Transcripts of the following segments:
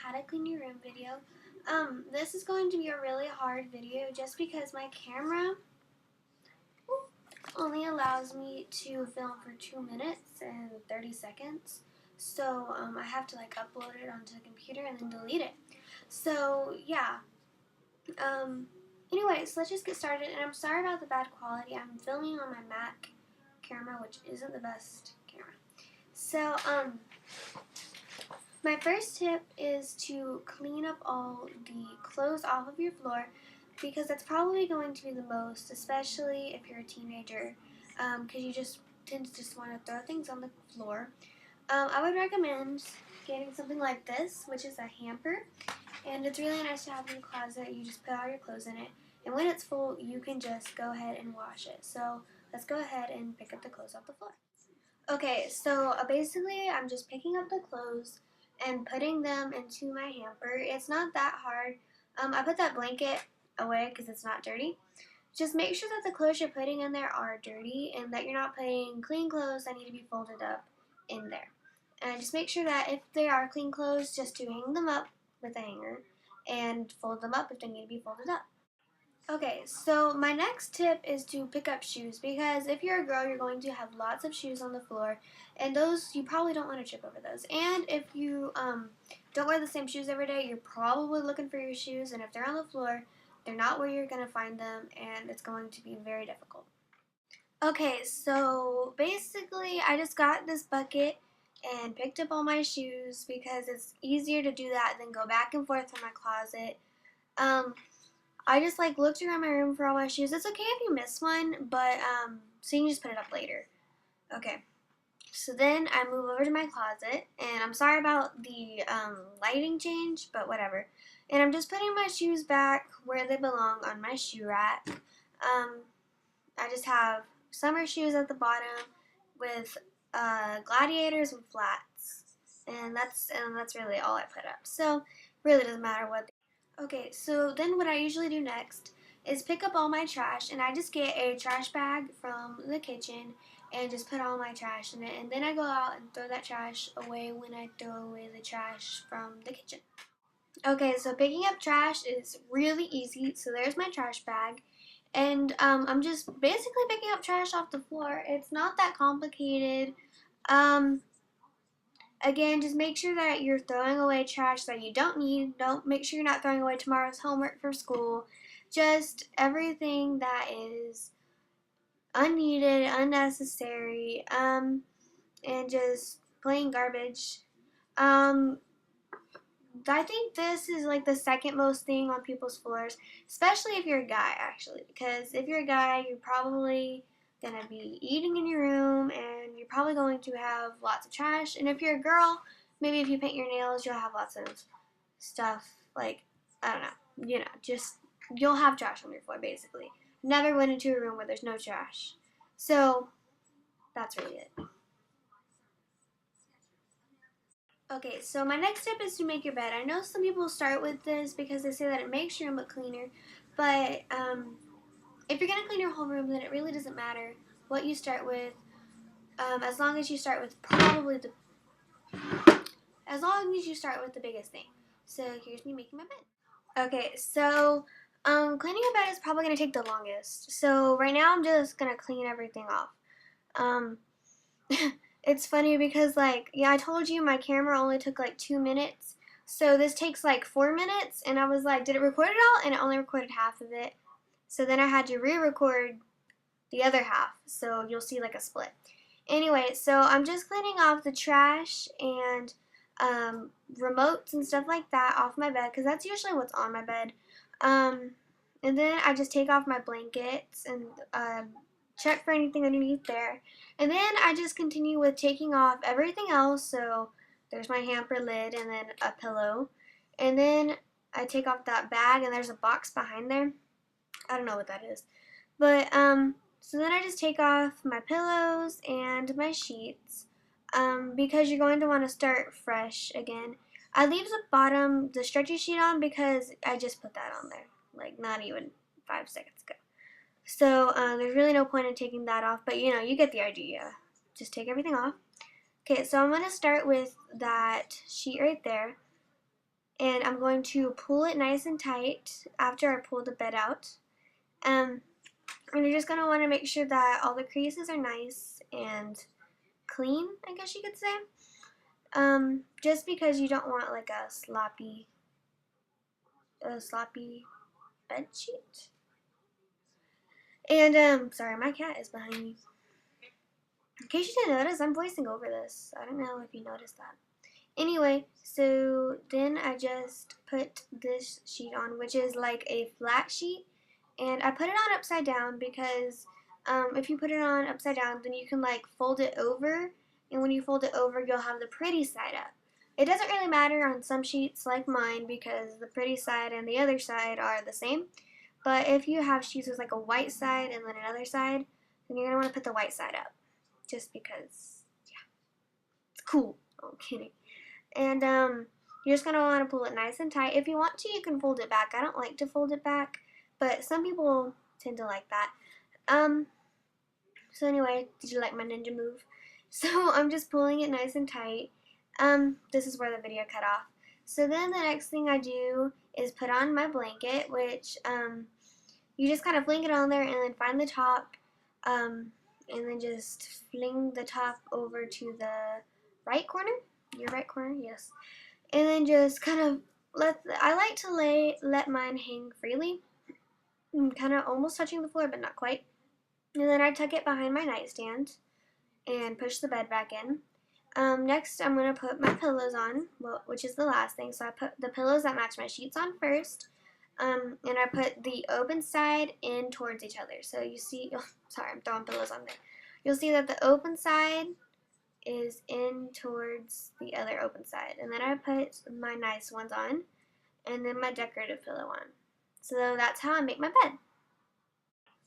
how to clean your room video. This is going to be a really hard video just because my camera only allows me to film for 2 minutes and 30 seconds. So I have to upload it onto the computer and then delete it. So yeah. Anyways, let's just get started. And I'm sorry about the bad quality. I'm filming on my Mac camera, which isn't the best camera. So my first tip is to clean up all the clothes off of your floor because that's probably going to be the most, especially if you're a teenager, because you just tend to just want to throw things on the floor. I would recommend getting something like this, which is a hamper, and it's really nice to have in your closet. You just put all your clothes in it, and when it's full, you can just go ahead and wash it. So let's go ahead and pick up the clothes off the floor. Okay, so basically I'm just picking up the clothes and putting them into my hamper. It's not that hard. I put that blanket away because it's not dirty. Just make sure that the clothes you're putting in there are dirty and that you're not putting clean clothes that need to be folded up in there. And just make sure that if they are clean clothes, just to hang them up with a hanger and fold them up if they need to be folded up. Okay, so my next tip is to pick up shoes because if you're a girl, you're going to have lots of shoes on the floor, and those, you probably don't want to trip over those. And if you don't wear the same shoes every day, you're probably looking for your shoes, and if they're on the floor, they're not where you're going to find them, and it's going to be very difficult. Okay, so basically I just got this bucket and picked up all my shoes because it's easier to do that than go back and forth in my closet. I just looked around my room for all my shoes. It's okay if you miss one, but so you can just put it up later. Okay. So then I move over to my closet, and I'm sorry about the lighting change, but whatever. And I'm just putting my shoes back where they belong on my shoe rack. I just have summer shoes at the bottom with gladiators and flats, and that's really all I put up. So really doesn't matter what. Okay, so then what I usually do next is pick up all my trash, and I just get a trash bag from the kitchen and just put all my trash in it, and then I go out and throw that trash away when I throw away the trash from the kitchen. Okay, so picking up trash is really easy. So there's my trash bag, and I'm just basically picking up trash off the floor. It's not that complicated. Um, Again, just make sure that you're throwing away trash that you don't need. Don't make sure you're not throwing away tomorrow's homework for school. Just everything that is unneeded, unnecessary, and just plain garbage. Um, I think this is the second most thing on people's floors, especially if you're a guy, actually. Because if you're a guy, you're probably gonna be eating in your room, and you're probably going to have lots of trash. And if you're a girl, maybe if you paint your nails, you'll have lots of stuff. I don't know, just you'll have trash on your floor, basically. Never went into a room where there's no trash. So that's really it. Okay, so my next tip is to make your bed. I know some people start with this because they say that it makes your room look cleaner, but if you're going to clean your whole room, then it really doesn't matter what you start with, as long as you start with the biggest thing. So here's me making my bed. Okay, so cleaning a bed is probably going to take the longest. So right now I'm just going to clean everything off. Um, It's funny because, I told you my camera only took 2 minutes. So this takes 4 minutes, and I was like, did it record it all? And it only recorded half of it. So then I had to re-record the other half. So you'll see a split. Anyway, so I'm just cleaning off the trash and remotes and stuff like that off my bed because that's usually what's on my bed. And then I just take off my blankets and check for anything underneath there. And then I just continue with taking off everything else. So there's my hamper lid and then a pillow. And then I take off that bag and there's a box behind there. I don't know what that is. But so then I just take off my pillows and my sheets because you're going to want to start fresh again. I leave the stretchy sheet on because I just put that on there, not even 5 seconds ago. So there's really no point in taking that off, but you get the idea. Just take everything off. Okay, so I'm going to start with that sheet right there. and I'm going to pull it nice and tight after I pull the bed out. And you're just going to want to make sure that all the creases are nice and clean, I guess you could say. Just because you don't want like a sloppy bed sheet. And sorry, my cat is behind me. In case you didn't notice, I'm voicing over this. I don't know if you noticed that. Anyway, so then I just put this sheet on, which is like a flat sheet, and I put it on upside down because if you put it on upside down, then you can like fold it over, and when you fold it over, you'll have the pretty side up. It doesn't really matter on some sheets like mine because the pretty side and the other side are the same, but if you have sheets with like a white side and then another side, then you're going to want to put the white side up, just because, yeah, it's cool. Oh, I'm kidding. And you're just going to want to pull it nice and tight. If you want to, you can fold it back. I don't like to fold it back, but some people tend to like that. So anyway, did you like my ninja move? So I'm just pulling it nice and tight. This is where the video cut off. So then the next thing I do is put on my blanket, which you just kind of fling it on there and then find the top, and then just fling the top over to the right corner. Your right corner, yes. And then just kind of I like to let mine hang freely, kind of almost touching the floor, but not quite. And then I tuck it behind my nightstand and push the bed back in. Next, I'm going to put my pillows on, which is the last thing. So I put the pillows that match my sheets on first, and I put the open side in towards each other. So you see, oh, sorry, I'm throwing pillows on there. You'll see that the open side is in towards the other open side. And then I put my nice ones on, and then my decorative pillow on. So that's how I make my bed.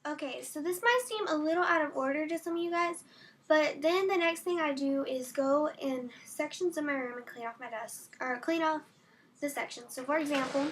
Okay, so this might seem a little out of order to some of you guys, but then the next thing I do is go in sections of my room and clean off my desk, or clean off the sections. So for example,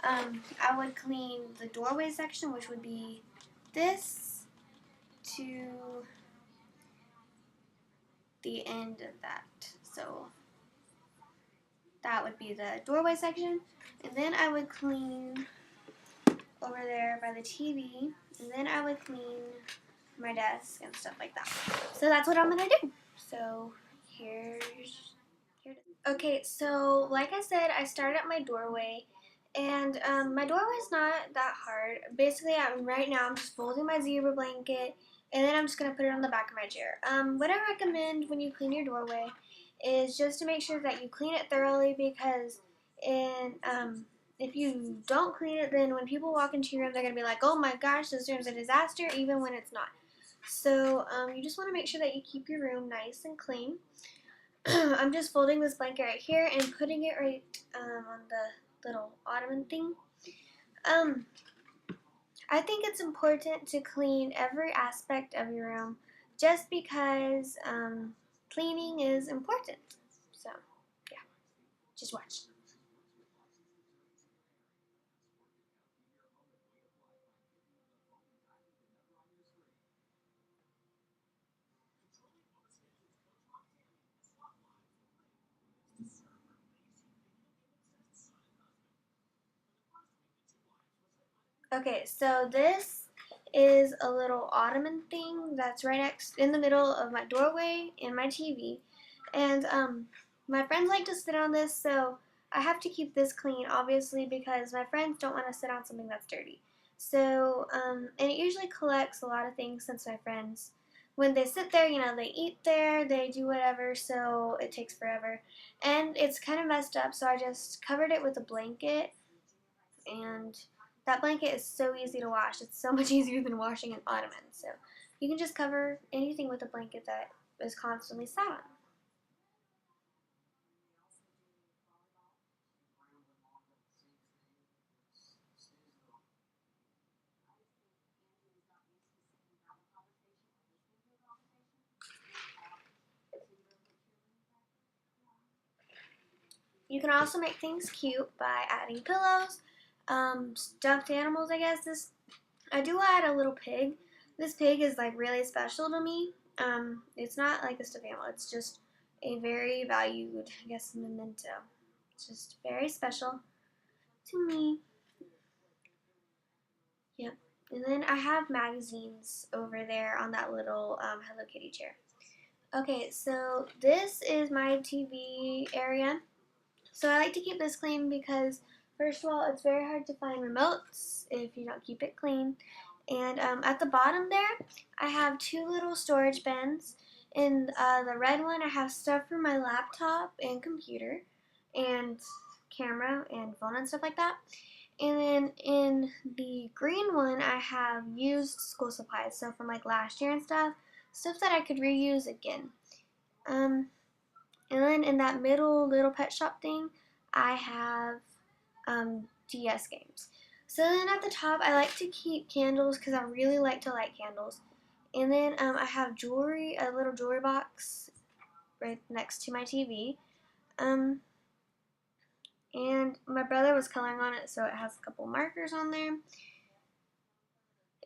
I would clean the doorway section, which would be this to the end of that. So that would be the doorway section. And then I would clean over there by the TV. And then I would clean my desk and stuff like that. So that's what I'm going to do. So here it is. Okay, so like I said, I started at my doorway. And my doorway's not that hard. Basically, right now I'm just folding my zebra blanket, and then I'm just going to put it on the back of my chair. What I recommend when you clean your doorway is just to make sure that you clean it thoroughly, because if you don't clean it, then when people walk into your room, they're going to be like, oh my gosh, this room's a disaster, even when it's not. So you just want to make sure that you keep your room nice and clean. I'm just folding this blanket right here and putting it right on the little ottoman thing. I think it's important to clean every aspect of your room just because cleaning is important. So, yeah, just watch. Okay, so this is a little ottoman thing that's right in the middle of my doorway and my TV. And my friends like to sit on this, so I have to keep this clean, obviously, because my friends don't want to sit on something that's dirty. So, and it usually collects a lot of things since my friends, when they sit there, they eat there, they do whatever, so it takes forever. And it's kind of messed up, so I just covered it with a blanket, and that blanket is so easy to wash. It's so much easier than washing an ottoman. So you can just cover anything with a blanket that is constantly sat on. You can also make things cute by adding pillows, stuffed animals, I guess. I do add a little pig. This pig is like really special to me. It's not like a stuffed animal. It's just a very valued, I guess, memento. It's just very special to me. Yep. And then I have magazines over there on that little Hello Kitty chair. Okay, so this is my TV area. So I like to keep this clean because, first of all, it's very hard to find remotes if you don't keep it clean. And at the bottom there, I have two little storage bins. In the red one, I have stuff for my laptop and computer and camera and phone and stuff like that. And then in the green one, I have used school supplies. So from like last year and stuff that I could reuse again. And then in that middle little pet shop thing, I have DS games. So then at the top, I like to keep candles because I really like to light candles. And then I have jewelry, a little jewelry box right next to my TV. And my brother was coloring on it, so it has a couple markers on there.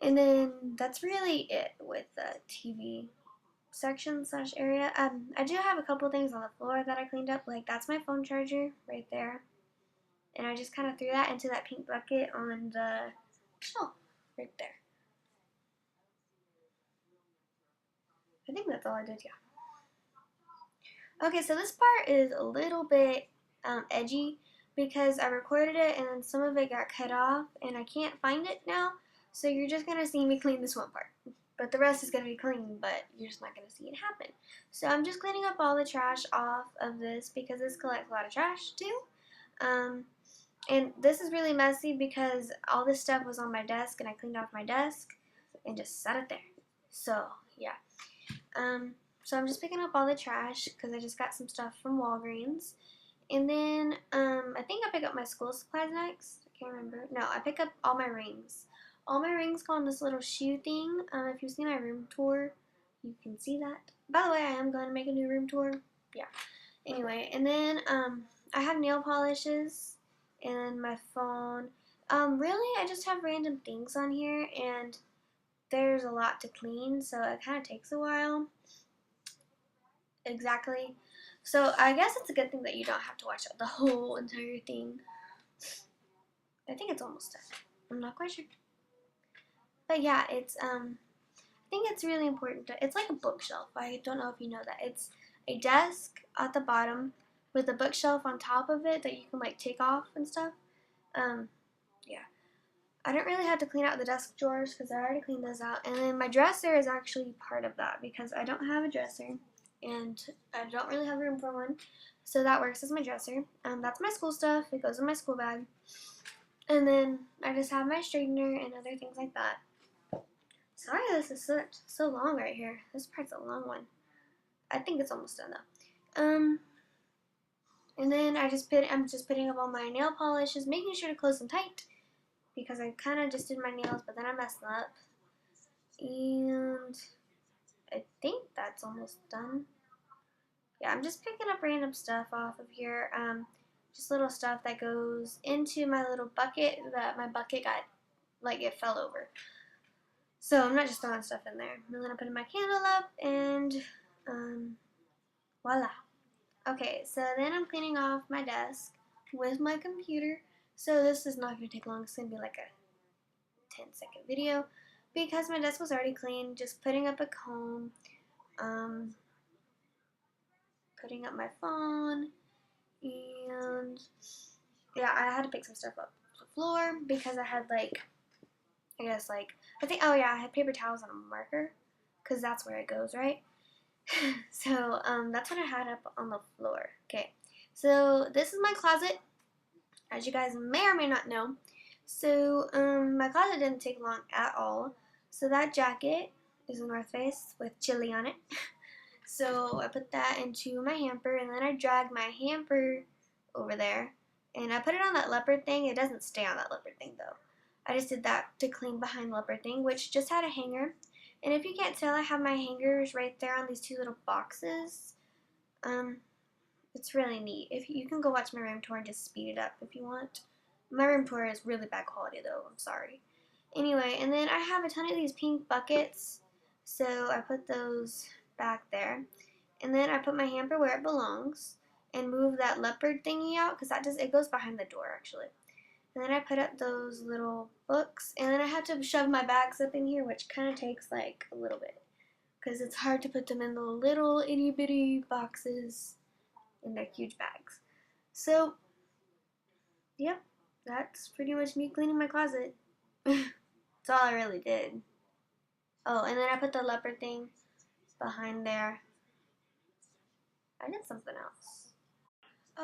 And then that's really it with the TV section slash area. I do have a couple things on the floor that I cleaned up. Like that's my phone charger right there. And I just kind of threw that into that pink bucket on the shelf right there. I think that's all I did, yeah. Okay, so this part is a little bit edgy because I recorded it and then some of it got cut off and I can't find it now. So you're just going to see me clean this one part. But the rest is going to be clean, but you're just not going to see it happen. So I'm just cleaning up all the trash off of this because this collects a lot of trash too. And this is really messy because all this stuff was on my desk and I cleaned off my desk and just set it there. So, yeah. So I'm just picking up all the trash because I just got some stuff from Walgreens. And then I think I pick up my school supplies next. I can't remember. No, I pick up all my rings. All my rings go on this little shoe thing. If you see my room tour, you can see that. By the way, I am going to make a new room tour. Yeah. Anyway, and then I have nail polishes and my phone. Really, I just have random things on here, and there's a lot to clean, so it kind of takes a while. Exactly. So I guess it's a good thing that you don't have to watch the whole entire thing. I think it's almost done. I'm not quite sure. But yeah, it's I think it's really important it's like a bookshelf. I don't know if you know that. It's a desk at the bottom with a bookshelf on top of it that you can like take off and stuff. Yeah. I don't really have to clean out the desk drawers because I already cleaned those out. And then my dresser is actually part of that because I don't have a dresser and I don't really have room for one. So that works as my dresser. That's my school stuff. It goes in my school bag. And then I just have my straightener and other things like that. Sorry this is so long right here. This part's a long one. I think it's almost done though. And then I'm just putting up all my nail polishes, making sure to close them tight because I kind of just did my nails, but then I messed them up. And I think that's almost done. Yeah, I'm just picking up random stuff off of here. Just little stuff that goes into my little bucket that my bucket got, like it fell over. So I'm not just throwing stuff in there. And then I'm putting my candle up and voila. Okay, so then I'm cleaning off my desk with my computer. So this is not going to take long. It's going to be like a 10-second video because my desk was already clean. Just putting up a comb, putting up my phone, and yeah, I had to pick some stuff up the floor because I had I had paper towels and a marker because that's where it goes, right? So that's what I had up on the floor. Okay, so this is my closet, as you guys may or may not know. So my closet didn't take long at all. So that jacket is a North Face with chili on it. So I put that into my hamper, and then I dragged my hamper over there, and I put it on that leopard thing. It doesn't stay on that leopard thing though. I just did that to clean behind leopard thing, which just had a hanger. And if you can't tell, I have my hangers right there on these two little boxes. It's really neat. If you can go watch my room tour and just speed it up if you want. My room tour is really bad quality though. I'm sorry. Anyway, and then I have a ton of these pink buckets, so I put those back there. And then I put my hamper where it belongs. and move that leopard thingy out because it goes behind the door actually. And then I put up those little books, and then I had to shove my bags up in here, which kind of takes like a little bit because it's hard to put them in the little itty bitty boxes in their huge bags. So, yep, that's pretty much me cleaning my closet. That's all I really did. Oh, and then I put the leopard thing behind there. I did something else.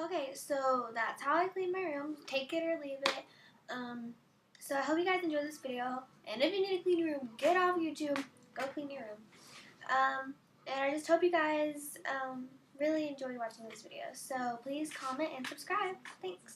Okay, so that's how I clean my room. Take it or leave it. So I hope you guys enjoyed this video. And if you need to clean your room, get off YouTube. Go clean your room. And I just hope you guys really enjoyed watching this video. So please comment and subscribe. Thanks.